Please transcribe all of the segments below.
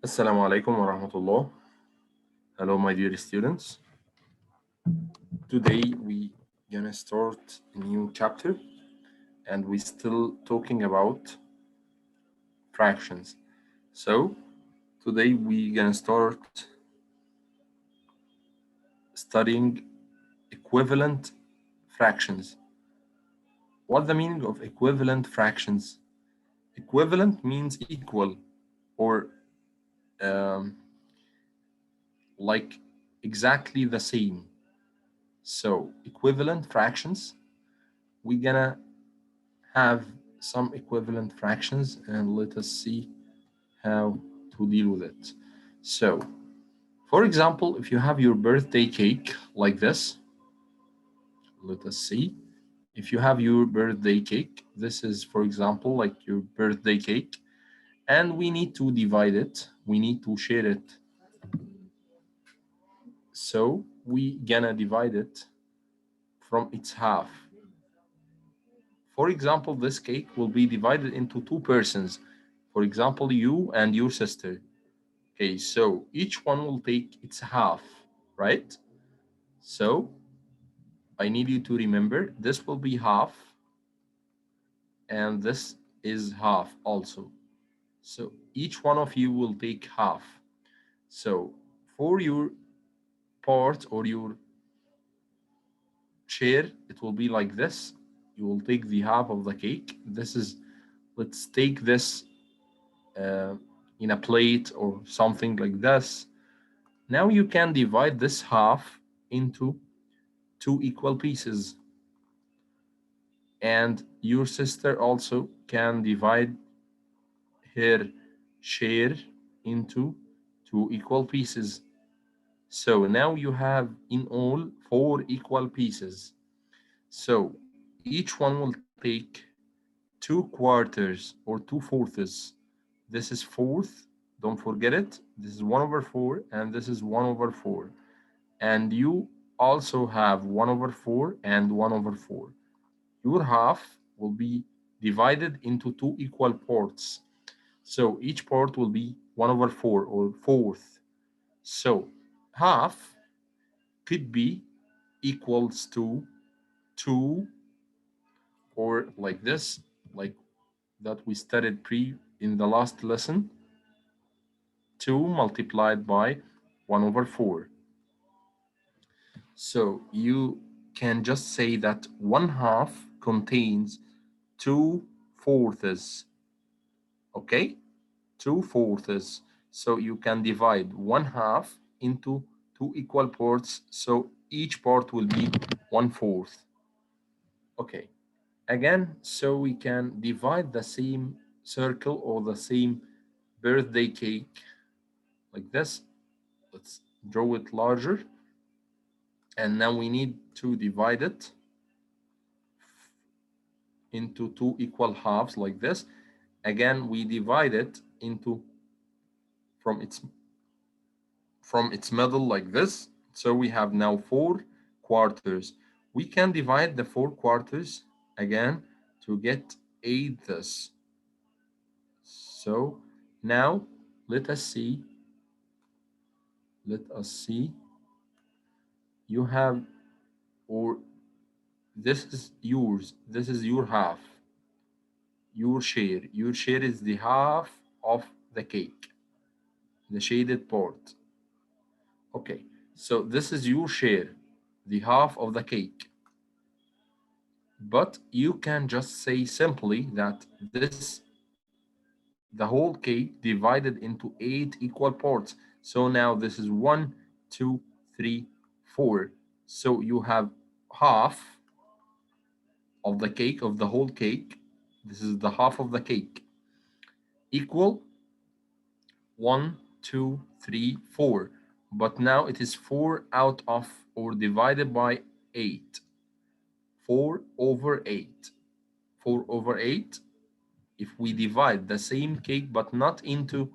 Assalamu alaikum wa rahmatullah. Hello, my dear students. Today we gonna start a new chapter, and we still talking about fractions. So today we gonna start studying equivalent fractions. What's the meaning of equivalent fractions? Equivalent means equal, or um, like exactly the same. So equivalent fractions, we're gonna have some equivalent fractions, and let us see how to deal with it. So, for example, if you have your birthday cake like this, let us see. If you have your birthday cake, this is, for example, like your birthday cake, and we need to divide it, we need to share it. So, we gonna divide it from its half. For example, this cake will be divided into two persons. For example, you and your sister. Okay, so each one will take its half, right? So I need you to remember this will be half, and this is half also. So each one of you will take half. So for your part or your share, it will be like this. You will take the half of the cake. This is, let's take this uh, in a plate or something like this. Now you can divide this half into two equal pieces, and your sister also can divide her share into two equal pieces. So now you have in all four equal pieces. So each one will take two quarters or two fourths. This is fourth, don't forget it. This is 1/4, and this is 1/4. And you also have 1/4 and 1/4. Your half will be divided into two equal parts. So each part will be 1/4 or fourth. So half could be equals to 2, or like this, like that we studied in the last lesson, 2 multiplied by 1 over 4. So you can just say that 1 half contains 2 fourths, okay? 2 fourths. So you can divide 1 half into 2 equal parts, so each part will be 1/4. Okay, again, so we can divide the same circle or the same birthday cake like this. Let's draw it larger, and now we need to divide it into 2 equal halves like this. Again, we divide it into from its middle like this. So we have now 4 quarters. We can divide the 4 quarters again to get 8ths. So now let us see. Let us see. You have, or this is yours. This is your half, your share. Your share is the half of the cake, the shaded part. Okay, so this is your share, the half of the cake. But you can just say simply that the whole cake divided into 8 equal parts. So now this is 1, 2, 3, 4. So you have half of the cake, of the whole cake. This is the half of the cake, equal 1, 2, 3, 4. But now it is 4 out of, or divided by 8. 4 over 8. 4 over 8. If we divide the same cake, but not into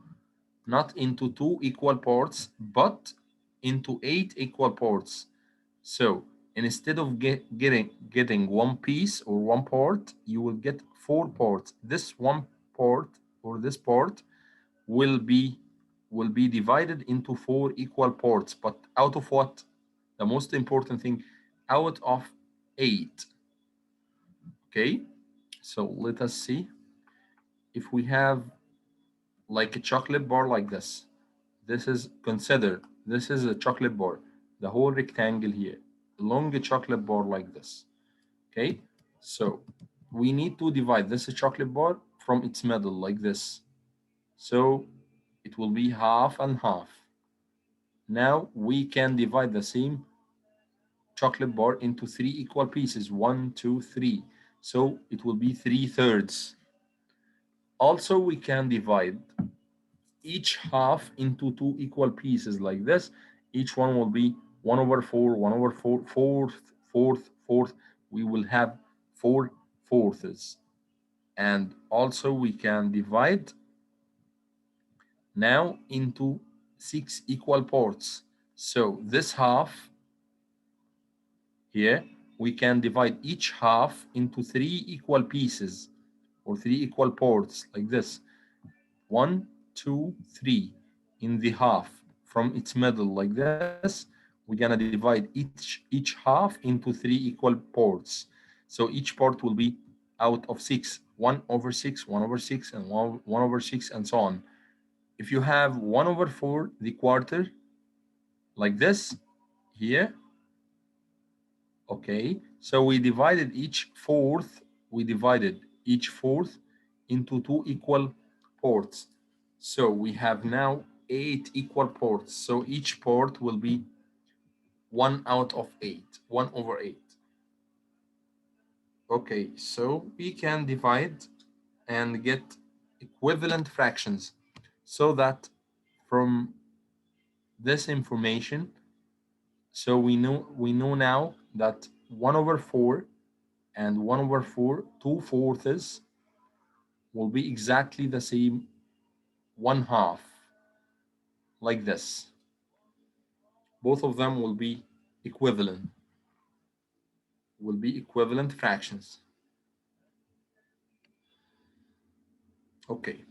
2 equal parts, but into 8 equal parts. So instead of getting one piece or one part, you will get 4 parts. This one part, or this part, will be divided into 4 equal parts, but out of what? The most important thing, out of 8. Okay, so let us see. If we have like a chocolate bar like this, this is a chocolate bar, the whole rectangle here, a long chocolate bar like this. Okay, so we need to divide this chocolate bar from its middle like this. So it will be half and half. Now we can divide the same chocolate bar into 3 equal pieces, 1, 2, 3. So it will be 3/3. Also, we can divide each half into 2 equal pieces like this. Each one will be 1 over 4, 1 over 4, fourth, fourth, fourth. We will have 4 fourths. And also we can divide now into 6 equal parts. So this half here, we can divide each half into 3 equal pieces or 3 equal parts like this. 1, 2, 3 in the half from its middle like this. We're gonna divide each half into 3 equal parts. So each part will be out of 6, 1 over 6, 1 over 6, and 1 over 6, and so on. If you have 1 over 4, the quarter, like this here, okay, so we divided each fourth into 2 equal parts. So we have now 8 equal parts. So each part will be 1 out of 8, 1 over 8. Okay, so we can divide and get equivalent fractions, so that from this information, so we know now that 1 over 4 and 1 over 4, 2/4 will be exactly the same 1 half, like this. Both of them will be equivalent fractions. Okay,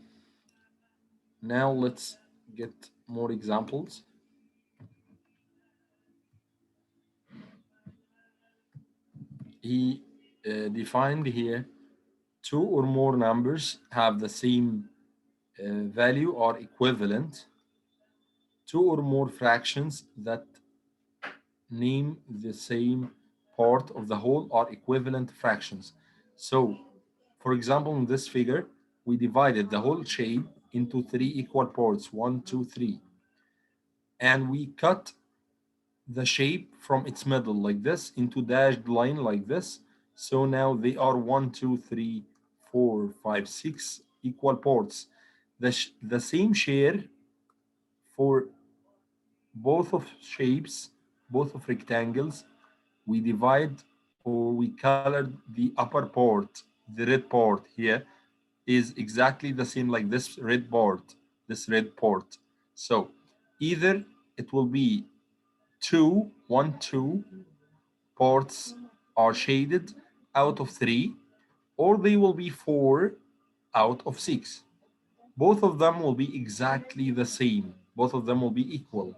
now let's get more examples. He defined here two or more numbers have the same value or equivalent, two or more fractions that name the same part of the whole are equivalent fractions. So, for example, in this figure, we divided the whole shape into three equal parts, one, two, three, and we cut the shape from its middle like this into dashed line like this. So now they are one, two, three, four, five, six equal parts. The same share for both of shapes, both of rectangles. We divide or we colored the upper part, the red part here is exactly the same like this red part. So either it will be two parts are shaded out of three, or they will be four out of six. Both of them will be exactly the same. Both of them will be equal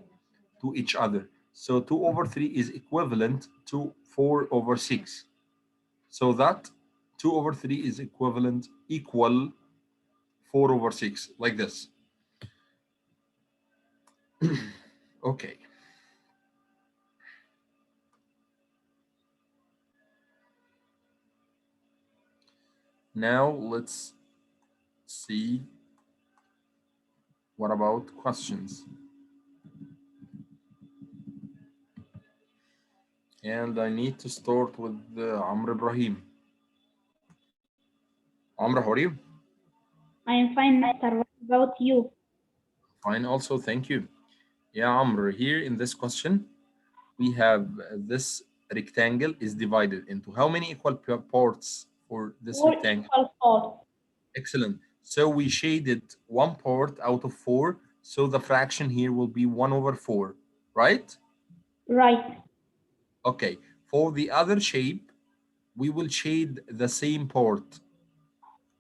to each other. So 2 over 3 is equivalent to 4 over 6. So that 2 over 3 is equal 4 over 6, like this. Okay. Now let's see what about questions. And I need to start with Amr Ibrahim. Amr, how are you? I am fine, Master. What about you? Fine, also, thank you. Yeah, Amr, here in this question, we have this rectangle is divided into how many equal parts for this Four rectangle? equal four. Excellent. So we shaded one part out of four. So the fraction here will be 1 over 4, right? Right. Okay. For the other shape, we will shade the same part.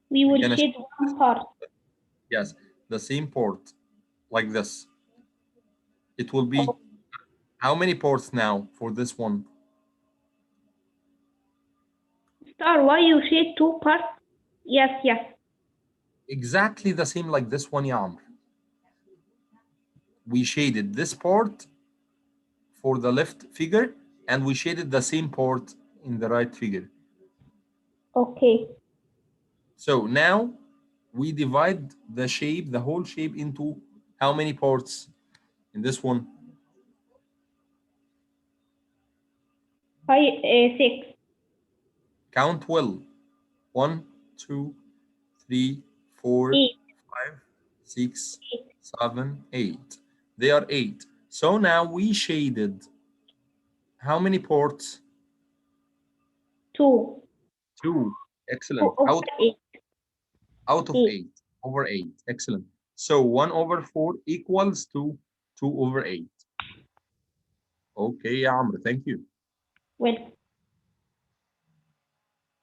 We We're will gonna shade one part. yes, the same part like this. It will be Oh, how many parts now for this one? Star, why you shade two parts? Yes, yes. Exactly the same like this one, ya Amr. We shaded this part for the left figure and we shaded the same part in the right figure. Okay. So now we divide the shape, the whole shape into how many parts in this one? Five, six, Count well. One, two, three, four, eight, five, six, eight, 7, 8. They are 8. So now we shaded how many parts? two. Two. Two Excellent. over eight. Out of Eight. 8 over 8. Excellent. So 1 over 4 equals to 2 over 8. Okay, يا عمرو. Thank you. Well,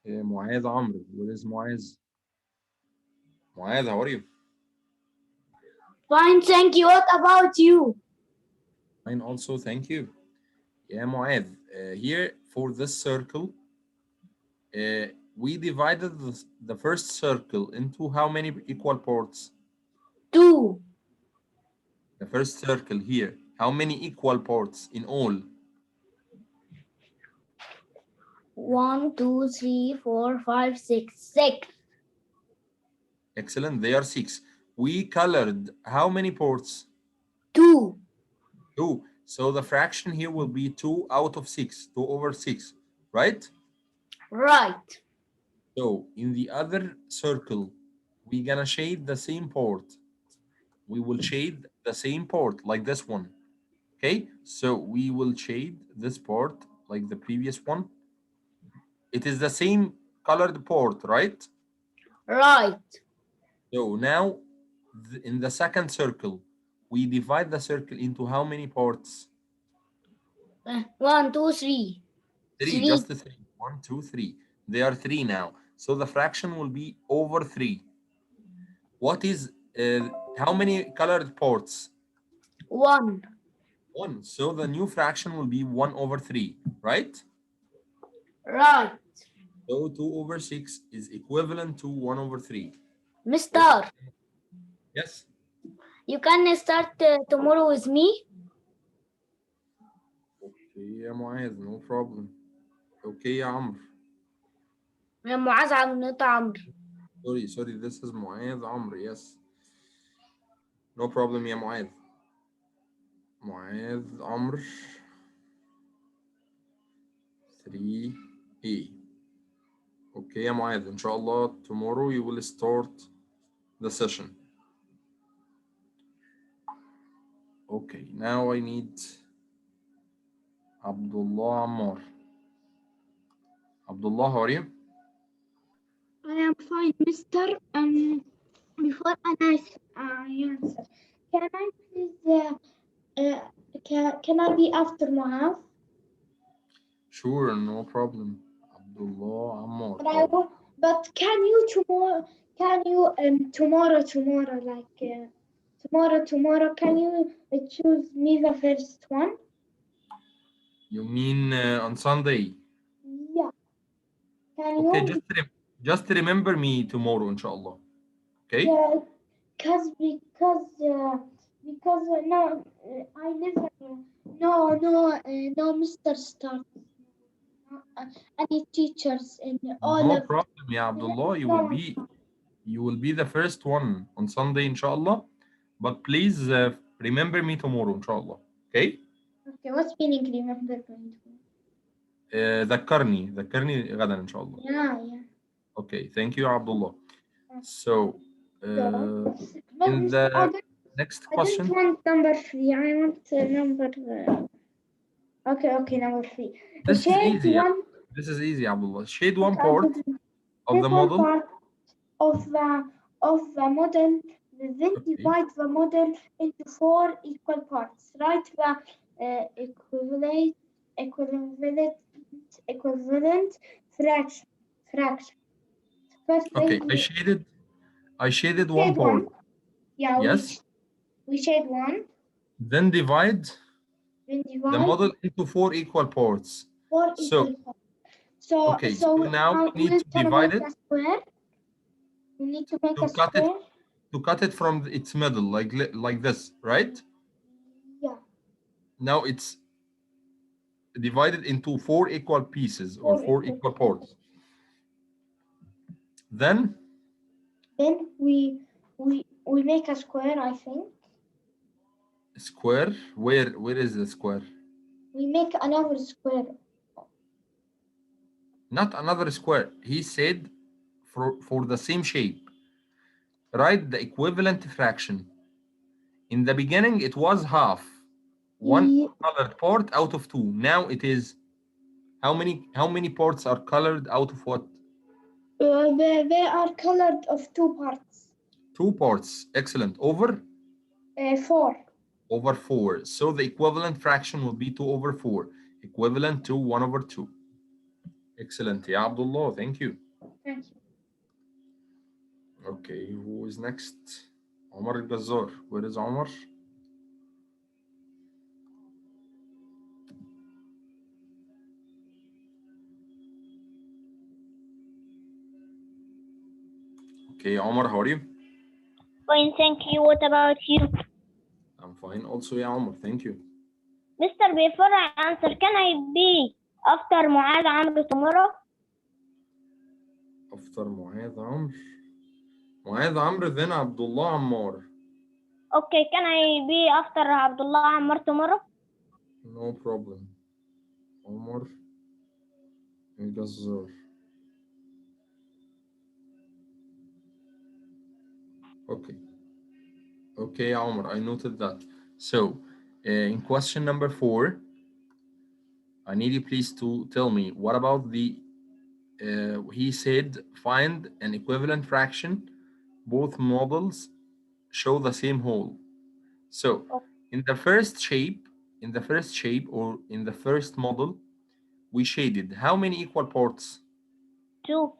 معاذ عمرو. Where is معاذ? معاذ, how are you? Fine, thank you. What about you? Fine also, thank you. Yeah, معاذ. Here for this circle, uh, we divided the first circle into how many equal parts? Two. The first circle here, how many equal parts in all? 1, 2, 3, 4, 5, 6. 6. Excellent, they are 6. We colored how many parts? 2. 2. So the fraction here will be 2 out of 6, 2 over 6, right? Right. So in the other circle, we're gonna shade the same part. We will shade the same part like this one. Okay, so we will shade this part like the previous one. It is the same colored part, right? Right. So now in the second circle, we divide the circle into how many parts? 1, 2, 3. Three, 3. just the three. One, two, three. They are three now. So the fraction will be over 3. What is, how many colored parts? 1. 1. So the new fraction will be 1 over 3, right? Right. So 2 over 6 is equivalent to 1 over 3. Mister, Yes. you can start tomorrow with me? Okay يا معاذ, no problem. Okay يا عمرو. يا معاذ عمرو. Sorry, this is معاذ عمرو, yes. No problem يا معاذ. معاذ عمرو 3A. Okay يا معاذ, إن شاء الله tomorrow you will start the session. Okay, now I need Abdullah Ammar. Abdullah, how are you? I am fine, Mister. Before I answer, can I please can I be after Muaz? Sure, no problem. Abdullah Ammar. But can you tomorrow? Can you tomorrow like tomorrow? Can you choose me the first one? You mean on Sunday? Yeah. Can Okay, you? just remember me tomorrow, inshallah. Okay? Yeah, because no, I never no Mr. Start any teachers in all No of problem, ya Abdullah. no. You will be the first one on Sunday, inshallah. But please remember me tomorrow, inshallah. Okay? Okay, what's meaning remember going to? ذكرني غدا إن شاء الله. Yeah. Okay, thank you, Abdullah. So, But in Mr. the next I don't question. want number 3. I want number. Okay, number 3. This is Shade easy. one. This is easy, Abdullah. Shade one Okay, part of the shade one model. part of the model, then Okay. divide the model into 4 equal parts. Write the equivalent fraction. First, Okay, I shaded one shade part. one. Yeah, Yes. we shade one. Then divide Then the divide model into 4 equal parts. 4 So, equal parts. So okay, so now we need we're to gonna divide make it a square. We need to make a square. to cut it from its middle, like this, right? Yeah. Now it's divided into 4 equal pieces or 4 equal parts. Then we make a square, I think. square. Where is the square? We make another square. Not another square. He said for the same shape, write the equivalent fraction. In the beginning, it was half, one colored part out of 2. Now it is how many parts are colored out of what? They are colored of 2 parts. 2 parts. Excellent. Over 4. Over 4. So the equivalent fraction will be 2 over 4, equivalent to 1 over 2. Excellent, ya Abdullah. Thank you. Thank you. Okay, who is next? Omar al-Gazzar. Where is Omar? Okay, Omar, how are you? Fine, thank you. What about you? I'm fine also, ya Omar. Thank you. Mister, before I answer, can I be after Muad Amr tomorrow? After Muad Amr? Muad Amr, then Abdullah Ammar. Okay, can I be after Abdullah Ammar tomorrow? No problem. Omar al-Gazzar. Okay. Okay, Omar, I noted that. So, in question number 4, I need you please to tell me what about he said find an equivalent fraction. Both models show the same whole. So, in the first shape or in the first model, we shaded how many equal parts? 2.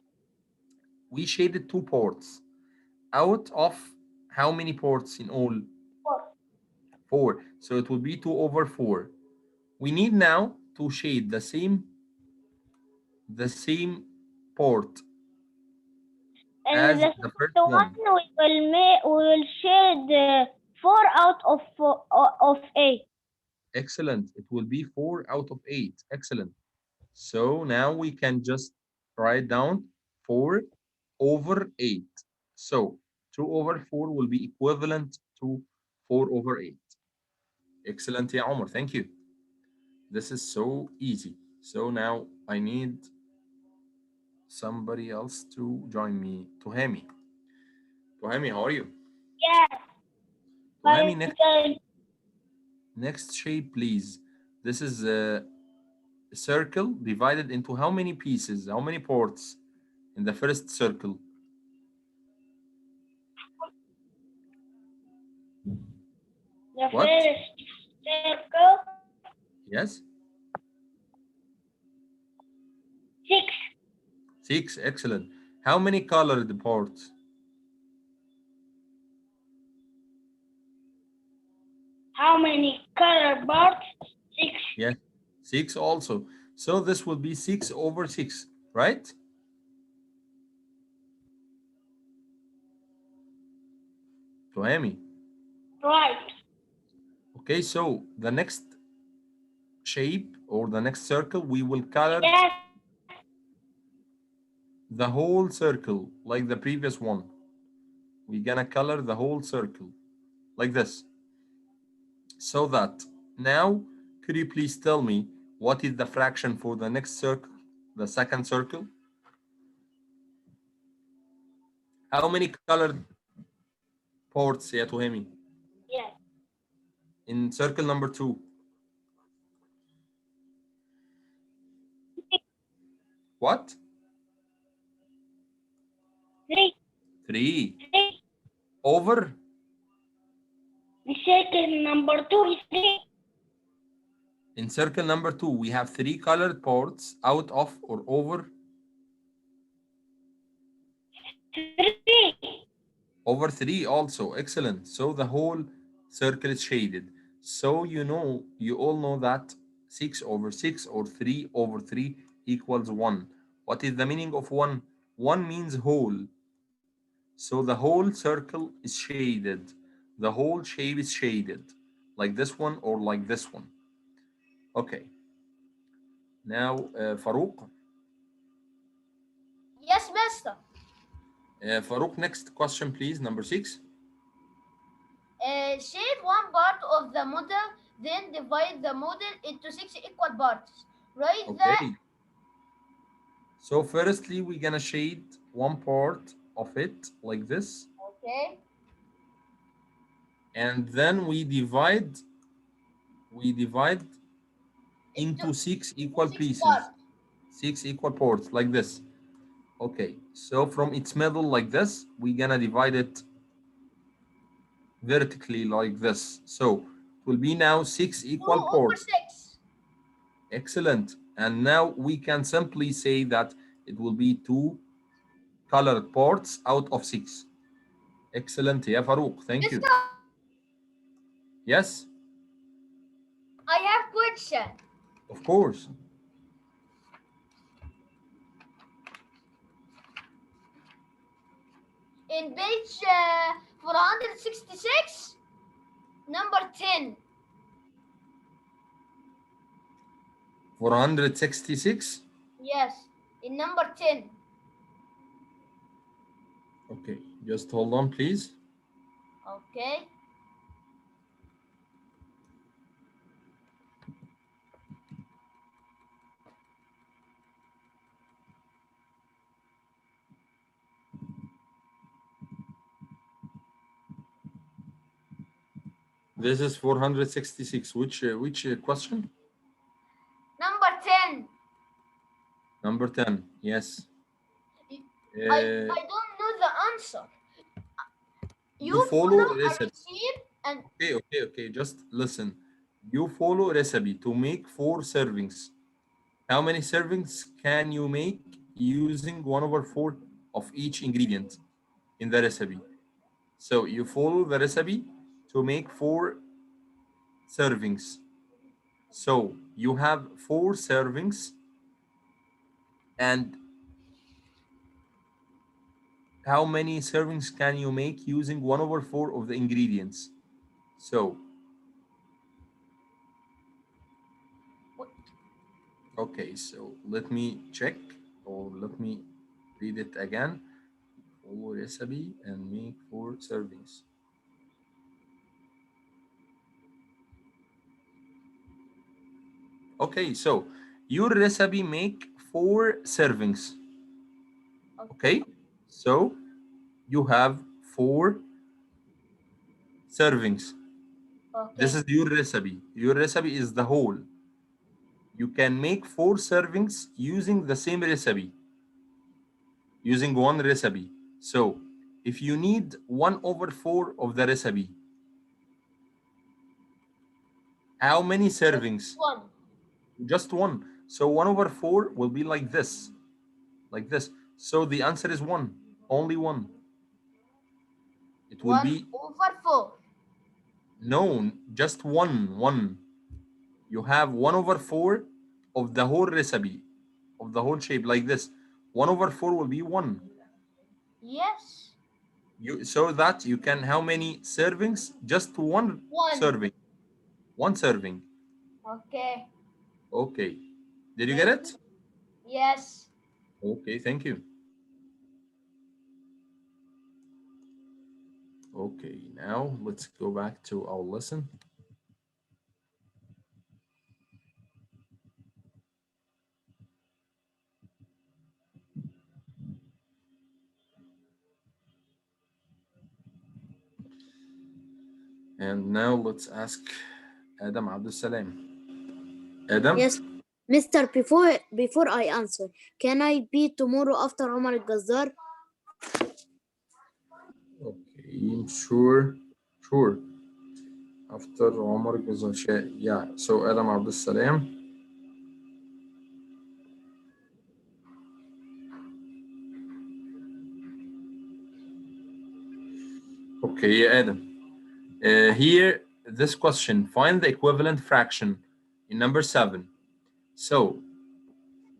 We shaded 2 parts. Out of how many parts in all? 4. 4. So it will be 2 over 4. We need now to shade the same port And as the the first second one one. we will share the 4 out of 8. Excellent. It will be 4 out of 8. Excellent. So now we can just write down 4 over 8. So 2 over 4 will be equivalent to 4 over 8. Excellent, ya Omar. Thank you. This is so easy. So now I need somebody else to join me. Tuhami. Tuhami, how are you? Yes, Tuhami, I'm good. next shape, please. This is a circle divided into how many pieces, how many parts in the first circle? The What? first circle, Yes? 6. 6. Excellent. How many colored parts? How many color parts? 6. Yes. 6 also. So this will be 6 over 6, right? Tuhami. Right. Okay, so the next shape or the next circle, we will color Yes. the whole circle like the previous one. We're gonna color the whole circle like this. So that now, could you please tell me what is the fraction for the next circle, the second circle? How many colored parts, ya Tuhemi? Yes. In circle number 2? What? 3. 3 3. over. The circle number 2 is 3. In circle number 2, we have 3 colored parts out of or over. 3. Over 3 also. Excellent. So the whole circle is shaded. So you all know that 6 over 6 or 3 over 3 equals 1. What is the meaning of 1? 1 means whole. So the whole circle is shaded. The whole shape is shaded. Like this one or like this one. Okay. Now, Farouk. Yes, master. Farouk, next question, please. Number 6. Shade one part of the model, then divide the model into 6 equal parts. Write the. Okay. So firstly, we're gonna shade one part of it like this, Okay. and then we divide Into into 6 into equal 6 pieces, parts. 6 equal parts like this. Okay, so from its middle like this, we're gonna divide it vertically like this. So it will be now 6 2 equal over parts. 6. Excellent. And now we can simply say that it will be 2 colored parts out of 6. Excellent, yeah, Farouk. Thank you. Mister, Yes, I have question. of course. In page 466, number 10. 466. Yes, in number 10. Okay, just hold on, please. Okay. This is 466. Which question? Number 10. Number 10. Yes. I Uh, don't know the answer. you You follow follow a recipe. receipt and Okay. Just listen. You follow recipe to make 4 servings. How many servings can you make using 1/4 of each ingredient in the recipe? So you follow the recipe to make 4 servings. So you have 4 servings, and how many servings can you make using 1/4 of the ingredients? So, okay, so let me check, or let me read it again. Follow recipe and make 4 servings. Okay, so your recipe make 4 servings. Okay, so you have 4 servings. This Okay. is your recipe. Your recipe is the whole. You can make 4 servings using the same recipe, using one recipe. So if you need 1/4 of the recipe, how many Just servings? one. Just one. So 1/4 will be like this, like this. So the answer is one, only one. It will One be over four. no, just one. You have 1/4 of the whole recipe, of the whole shape, like this. 1/4 will be one. Yes. You so that you can how many servings? Just one One. serving. One serving. Okay. Okay. Did you get Thank it? you. Yes. Okay, thank you. Okay, now let's go back to our lesson. And now let's ask Adam Abdul Salam. Adam? Yes, Mister. Before I answer, can I be tomorrow after Omar Gazzar? Okay, sure. Sure. After Omar Gazal. Yeah, so Adam Abdul Salam. Okay, Adam. Here, this question, find the equivalent fraction in number 7. So,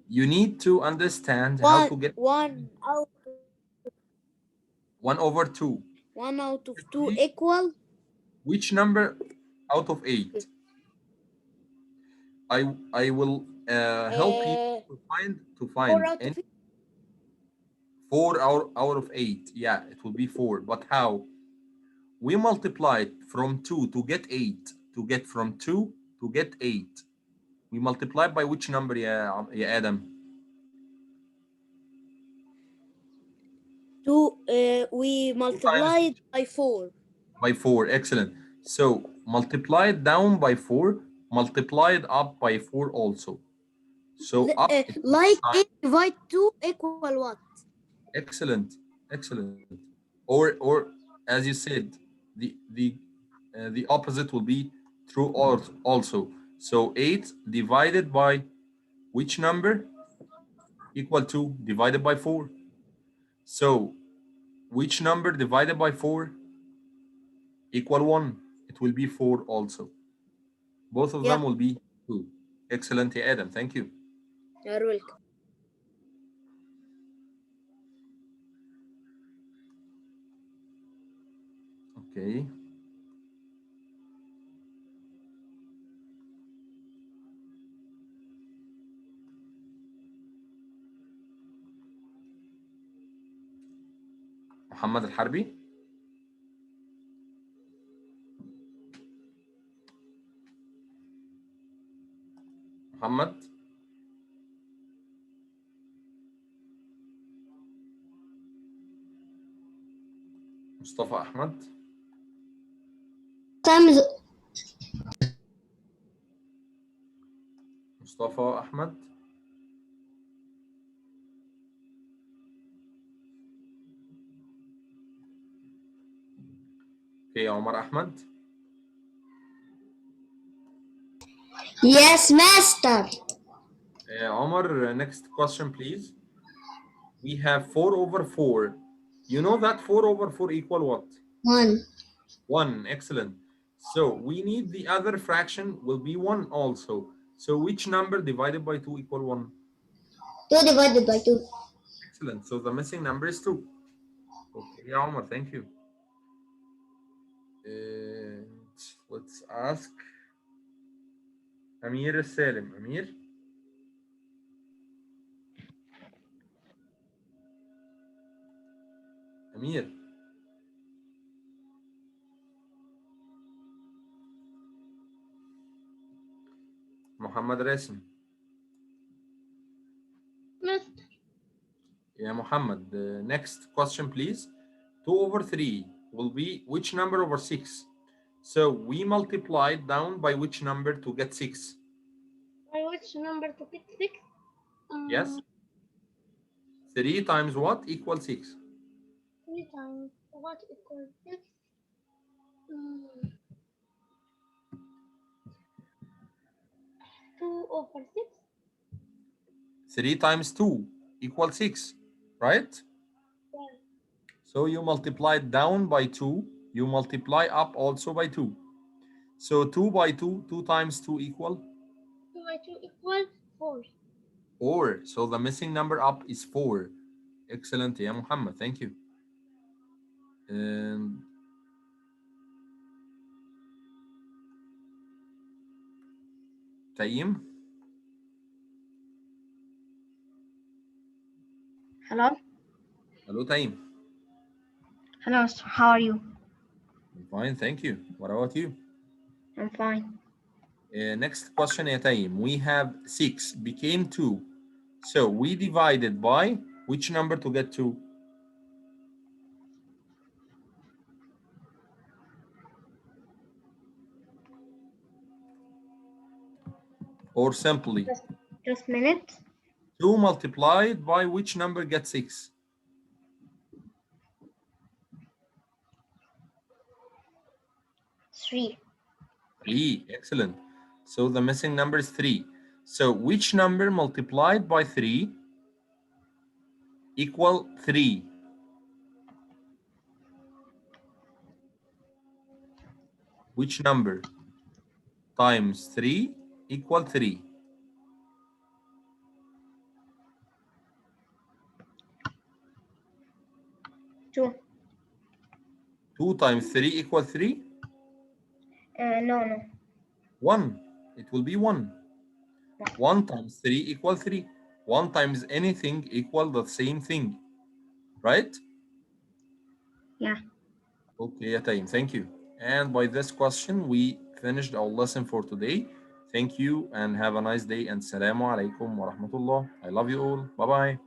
you need to understand how One to get one out 1/2. 1 out of 2 equal Which number out of 8? I will help you uh to find 4 out any of 8. 4 out of 8. Yeah, it will be 4. But how? We multiplied from 2 to get 8. To get from 2 to get 8. We multiply by which number, yeah, Adam? We 2 times multiplied by 4. by 4. Excellent. So multiply it down by 4, multiply it up by 4 also. So up it will be Like sign. 8 divide 2 equal what? Excellent, excellent. Or as you said, the opposite will be true also. So 8 divided by which number? Equal to divided by 4. So which number divided by 4 equal 1? It will be 4 also. Both of them Yeah, will be 2. Excellent, yeah, Adam. Thank you. you're welcome. Okay. Muhammad Al Harbi. Muhammad. Mustafa Ahmad. Times Mustafa Ahmad. Okay, Omar Ahmad. Yes, master. Omar, next question, please. We have 4/4. You know that 4/4 equal what? 1. 1. Excellent. So we need the other fraction will be 1 also. So which number divided by 2 equal 1? 2 divided by 2. Excellent. So the missing number is 2. Okay, يا عمر, thank you. And let's ask Amir Salim. Amir? Amir? Muhammad Rasim. Mister. Yeah, Muhammad. Next question, please. 2 over 3 will be which number over 6? So we multiplied down by which number to get 6? By which number to get 6? Yes? 3 times what equals 6? 3 times what equals 6? 2 over 6? 3 times 2 equals 6, right? Yeah. So you multiply down by 2, you multiply up also by 2. So 2 by 2, 2 times 2 equal 2 by 2 equals 4. 4. So the missing number up is 4. Excellent, yeah, Muhammad. Thank you. And Taim. Hello? Hello, Taim. Hello, how are you? I'm fine, thank you. What about you? I'm fine. Next question, ya Taim. We have 6 became 2. So we divided by which number to get 2? Or simply, Just a minute. 2 multiplied by which number gets 6? 3. 3. Excellent. So the missing number is 3. So which number multiplied by 3 equal 3? Which number times 3 equal 3? 2. 2 times 3 equal 3? No. 1. It will be 1. 1 times 3 equal 3. 1 times anything equal the same thing, right? Yeah. Okay, Atayim, thank you. And by this question, we finished our lesson for today. Thank you and have a nice day. And Assalamu alaikum wa rahmatullah. I love you all. Bye bye.